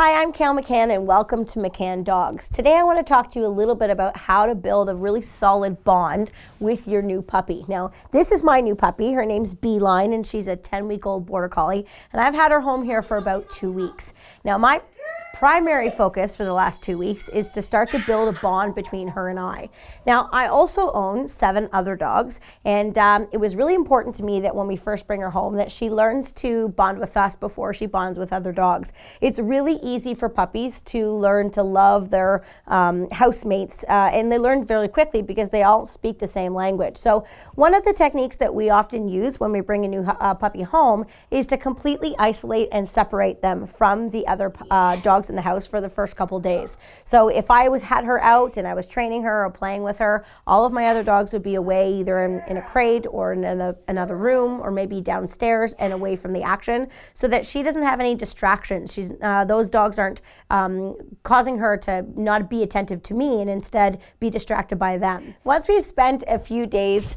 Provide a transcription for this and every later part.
Hi, I'm McCann and welcome to McCann Dogs. Today I want to talk to you a little bit about how to build a really solid bond with your new puppy. Now, this is my new puppy. Her name's Beeline and she's a 10-week-old Border Collie, and I've had her home here for about 2 weeks. Now, my primary focus for the last 2 weeks is to start to build a bond between her and I. Now, I also own 7 other dogs, and it was really important to me that when we first bring her home that she learns to bond with us before she bonds with other dogs. It's really easy for puppies to learn to love their housemates, and they learn very quickly because they all speak the same language. So one of the techniques that we often use when we bring a new puppy home is to completely isolate and separate them from the other dogs in the house for the first couple days. So if I had her out and I was training her or playing with her, all of my other dogs would be away, either in a crate or in another room, or maybe downstairs and away from the action, so that she doesn't have any distractions. Those dogs aren't causing her to not be attentive to me and instead be distracted by them. Once we've spent a few days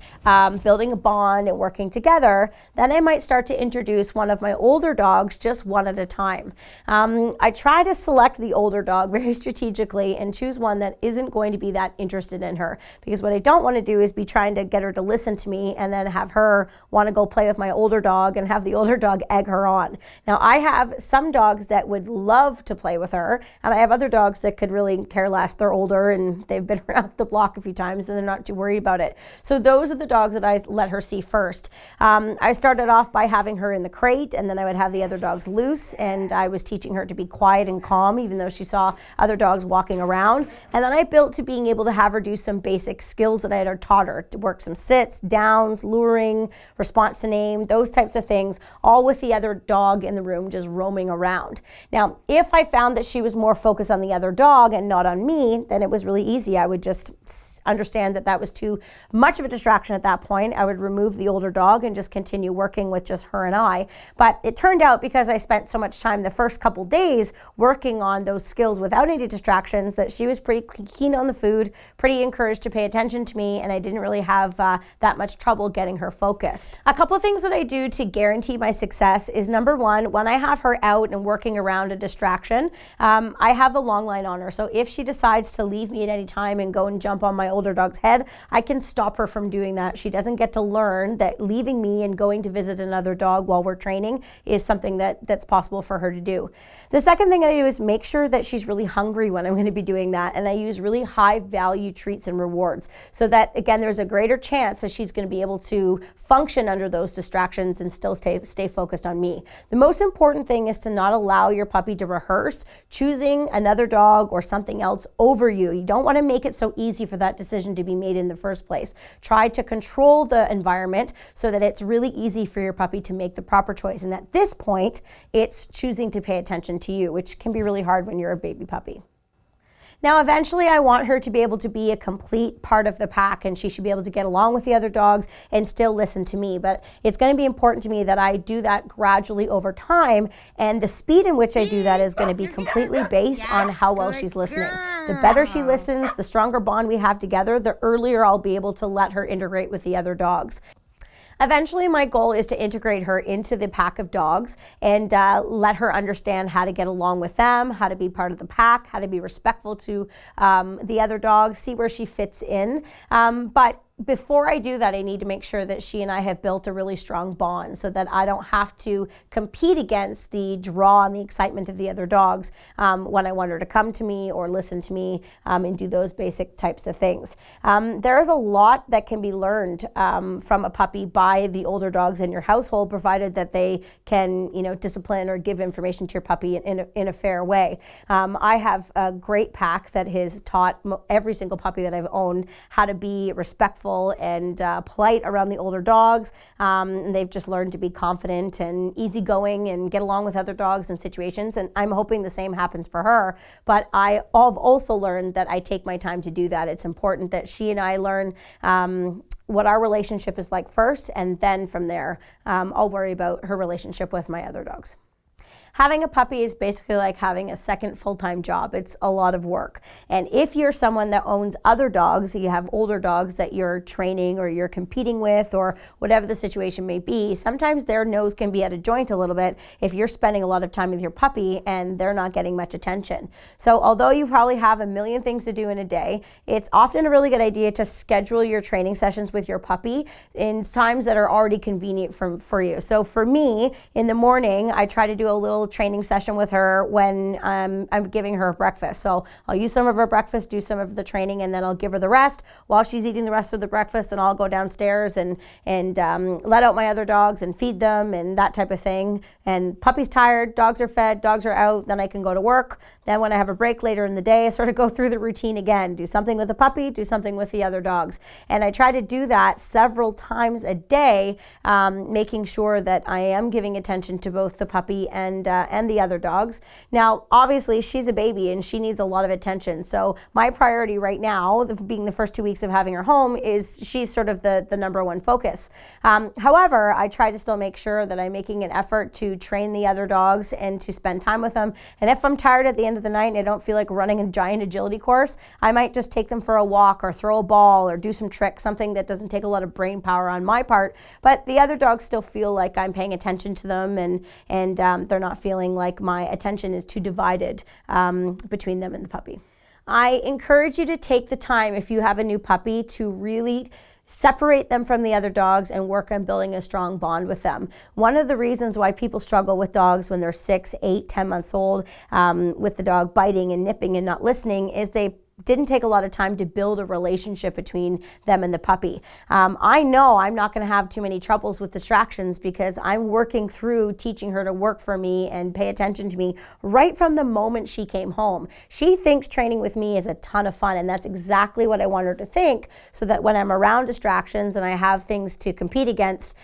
building a bond and working together, then I might start to introduce one of my older dogs just one at a time. I try to select the older dog very strategically and choose one that isn't going to be that interested in her, because what I don't want to do is be trying to get her to listen to me and then have her want to go play with my older dog and have the older dog egg her on. Now, I have some dogs that would love to play with her, and I have other dogs that could really care less. They're older and they've been around the block a few times and they're not too worried about it. So those are the dogs that I let her see first. I started off by having her in the crate, and then I would have the other dogs loose, and I was teaching her to be quiet and calm even though she saw other dogs walking around. And then I built to being able to have her do some basic skills that I had taught her, to work some sits, downs, luring, response to name, those types of things, all with the other dog in the room just roaming around. Now, if I found that she was more focused on the other dog and not on me, then it was really easy. I would just understand that that was too much of a distraction at that point. I would remove the older dog and just continue working with just her and I. But it turned out, because I spent so much time the first couple days working on those skills without any distractions, that she was pretty keen on the food, pretty encouraged to pay attention to me, and I didn't really have that much trouble getting her focused. A couple of things that I do to guarantee my success is, number one, when I have her out and working around a distraction, I have the long line on her. So if she decides to leave me at any time and go and jump on my older dog's head, I can stop her from doing that. She doesn't get to learn that leaving me and going to visit another dog while we're training is something that's possible for her to do. The second thing I do is make sure that she's really hungry when I'm going to be doing that, and I use really high value treats and rewards, so that, again, there's a greater chance that she's going to be able to function under those distractions and still stay focused on me. The most important thing is to not allow your puppy to rehearse choosing another dog or something else over you. You don't want to make it so easy for that decision to be made in the first place. Try to control the environment so that it's really easy for your puppy to make the proper choice. And at this point, it's choosing to pay attention to you, which can be really hard when you're a baby puppy. Now, eventually, I want her to be able to be a complete part of the pack, and she should be able to get along with the other dogs and still listen to me. But it's going to be important to me that I do that gradually over time, and the speed in which I do that is going to be completely based on how well she's listening. The better she listens, the stronger bond we have together, the earlier I'll be able to let her integrate with the other dogs. Eventually, my goal is to integrate her into the pack of dogs and let her understand how to get along with them, how to be part of the pack, how to be respectful to the other dogs, see where she fits in. But before I do that, I need to make sure that she and I have built a really strong bond, so that I don't have to compete against the draw and the excitement of the other dogs when I want her to come to me or listen to me and do those basic types of things. There is a lot that can be learned from a puppy by the older dogs in your household, provided that they can, discipline or give information to your puppy in a fair way. I have a great pack that has taught every single puppy that I've owned how to be respectful and polite around the older dogs. And they've just learned to be confident and easygoing and get along with other dogs in situations. And I'm hoping the same happens for her. But I've also learned that I take my time to do that. It's important that she and I learn what our relationship is like first, and then from there, I'll worry about her relationship with my other dogs. having a puppy is basically like having a second full-time job. It's a lot of work. And if you're someone that owns other dogs, you have older dogs that you're training or you're competing with or whatever the situation may be, sometimes their nose can be at a joint a little bit if you're spending a lot of time with your puppy and they're not getting much attention. So although you probably have a million things to do in a day, it's often a really good idea to schedule your training sessions with your puppy in times that are already convenient for you. So for me, in the morning, I try to do a little training session with her when I'm giving her breakfast. So I'll use some of her breakfast, do some of the training, and then I'll give her the rest. While she's eating the rest of the breakfast, and I'll go downstairs and let out my other dogs and feed them and that type of thing. And puppy's tired, dogs are fed, dogs are out, then I can go to work. Then when I have a break later in the day, I sort of go through the routine again, do something with the puppy, do something with the other dogs. And I try to do that several times a day, making sure that I am giving attention to both the puppy and the other dogs. Now, obviously, she's a baby and she needs a lot of attention. So my priority right now, being the first 2 weeks of having her home, is she's sort of the number one focus. However, I try to still make sure that I'm making an effort to train the other dogs and to spend time with them. And if I'm tired at the end of the night and I don't feel like running a giant agility course, I might just take them for a walk or throw a ball or do some tricks, something that doesn't take a lot of brain power on my part. But the other dogs still feel like I'm paying attention to them and they're not feeling like my attention is too divided between them and the puppy. I encourage you to take the time, if you have a new puppy, to really separate them from the other dogs and work on building a strong bond with them. One of the reasons why people struggle with dogs when they're 6, 8, 10 months old, with the dog biting and nipping and not listening, is they didn't take a lot of time to build a relationship between them and the puppy. I know I'm not going to have too many troubles with distractions because I'm working through teaching her to work for me and pay attention to me right from the moment she came home. She thinks training with me is a ton of fun, and that's exactly what I want her to think, so that when I'm around distractions and I have things to compete against,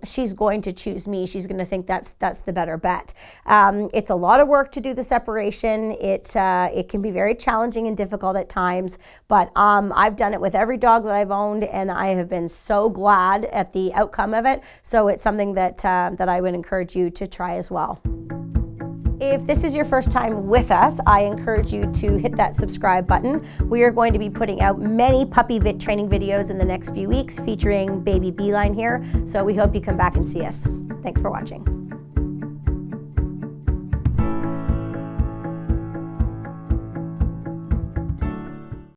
she's going to choose me. She's going to think that's the better bet. It's a lot of work to do the separation. It can be very challenging and difficult at times, but I've done it with every dog that I've owned, and I have been so glad at the outcome of it. So it's something that I would encourage you to try as well. If this is your first time with us, I encourage you to hit that subscribe button. We are going to be putting out many puppy training videos in the next few weeks featuring baby Beeline here. So we hope you come back and see us. Thanks for watching.